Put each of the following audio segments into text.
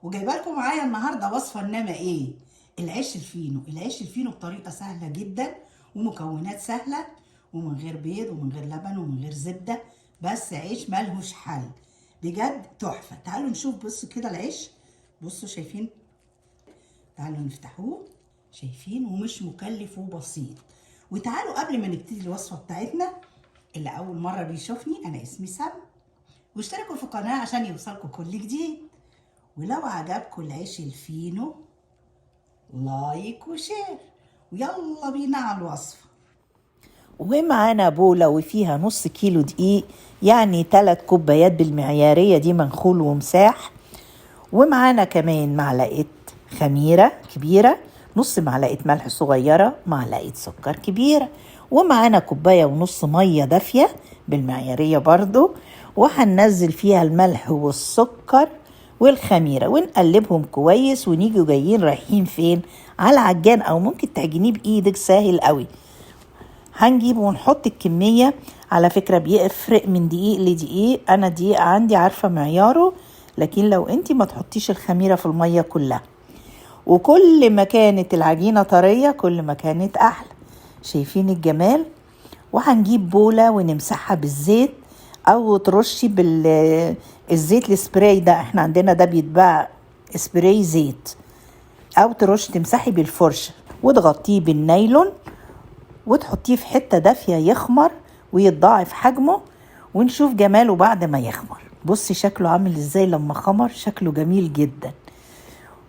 وجايبه لكم معايا النهارده وصفه انما ايه، العيش الفينو. العيش الفينو بطريقه سهله جدا ومكونات سهله ومن غير بيض ومن غير لبن ومن غير زبده، بس عيش ملهوش حل بجد تحفه. تعالوا نشوف، بصوا كده العيش، بصوا شايفين؟ تعالوا نفتحوه، شايفين؟ ومش مكلف وبسيط. وتعالوا قبل ما نبتدي الوصفه بتاعتنا، اللي اول مره بيشوفني انا اسمي سام، واشتركوا في القناه عشان يوصلكم كل جديد. ولو عجبكم العيش الفينو لايك وشير، ويلا بينا على الوصفة. ومعانا بولة وفيها نص كيلو دقيق، يعني 3 كوبايات بالمعيارية دي منخول ومساح. ومعانا كمان معلقة خميرة كبيرة، نص معلقة ملح صغيرة، معلقة سكر كبيرة. ومعانا 1.5 كوباية مية دافية بالمعيارية برضو، وهننزل فيها الملح والسكر والخميرة ونقلبهم كويس. ونيجي جايين رايحين فين؟ على عجان، او ممكن تعجنيه بايدك، سهل قوي. هنجيب ونحط الكمية، على فكرة بيفرق من دقيق لدقيق، انا دقيق عندي عارفة معياره، لكن لو انتي ما تحطيش الخميرة في المية كلها. وكل ما كانت العجينة طرية كل ما كانت احلى. شايفين الجمال؟ وهنجيب بولة ونمسحها بالزيت، او ترشي بالزيت السبراي ده، احنا عندنا ده بيتباع سبراي زيت، او ترش تمسحي بالفرشة وتغطيه بالنايلون وتحطيه في حتة دافية يخمر ويتضاعف حجمه. ونشوف جماله بعد ما يخمر. بصي شكله عامل ازاي لما خمر، شكله جميل جدا.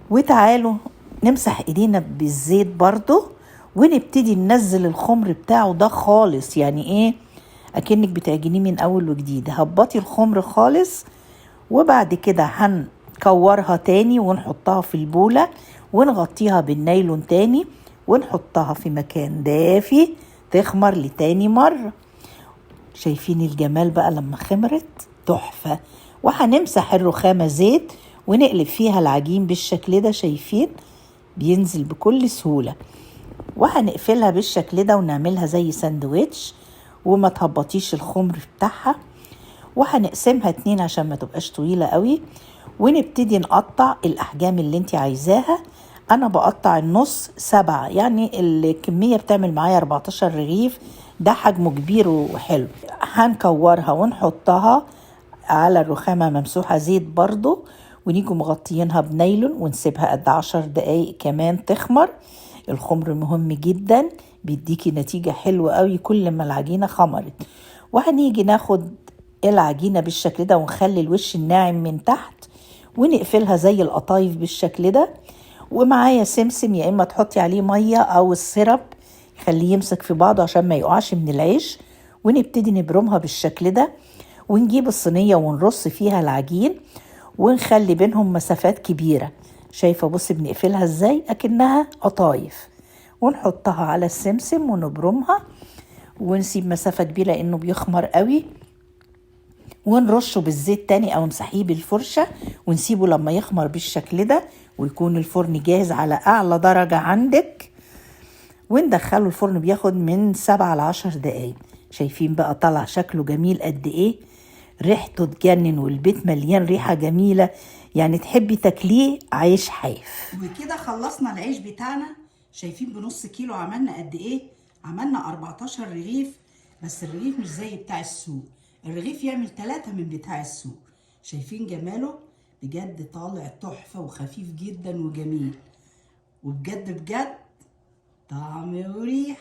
وتعالوا نمسح ايدينا بالزيت برضو، ونبتدي ننزل الخمر بتاعه ده خالص. يعني ايه؟ اكنك بتعجنيه من اول وجديد. هبطي الخمر خالص، وبعد كده هنكورها تاني ونحطها في البولة ونغطيها بالنايلون تاني، ونحطها في مكان دافي تخمر لتاني مرة. شايفين الجمال بقى لما خمرت؟ تحفة. وهنمسح الرخامة زيت ونقلب فيها العجين بالشكل ده، شايفين؟ بينزل بكل سهولة. وهنقفلها بالشكل ده ونعملها زي ساندويتش، وما تهبطيش الخمر بتاعها. وهنقسمها 2 عشان ما تبقاش طويلة قوي، ونبتدي نقطع الأحجام اللي انت عايزاها. أنا بقطع النص 7، يعني الكمية بتعمل معايا 14 رغيف، ده حجمه كبير وحلو. هنكورها ونحطها على الرخامة ممسوحة زيت برضو، ونيجوا مغطيينها بنايلون ونسيبها قد 10 دقايق كمان تخمر. الخمر مهم جدا، بيديكي نتيجة حلوة قوي كل ما العجينة خمرت. وهنيجي ناخد العجينة بالشكل ده ونخلي الوش الناعم من تحت، ونقفلها زي القطايف بالشكل ده. ومعايا سمسم، يا اما تحطي عليه مية او السيرب يخليه يمسك في بعضه عشان ما يقعش من العيش. ونبتدي نبرمها بالشكل ده، ونجيب الصينية ونرص فيها العجين ونخلي بينهم مسافات كبيرة. شايفة؟ بصي بنقفلها ازاي اكنها قطايف، ونحطها على السمسم ونبرمها ونسيب مسافة كبيرة لانه بيخمر قوي. ونرشه بالزيت تاني او نمسحيه بالفرشة ونسيبه لما يخمر بالشكل ده، ويكون الفرن جاهز على اعلى درجة عندك. وندخله الفرن بياخد من 7 ل10 دقايق. شايفين بقى طلع شكله جميل قد ايه؟ ريحته تجنن، والبيت مليان ريحة جميلة، يعني تحبي تاكليه عيش حاف. وكده خلصنا العيش بتاعنا. شايفين بنص كيلو عملنا قد ايه؟ عملنا 14 رغيف، بس الرغيف مش زي بتاع السوق، الرغيف يعمل 3 من بتاع السوق. شايفين جماله؟ بجد طالع تحفة وخفيف جدا وجميل، وبجد بجد طعم وريح.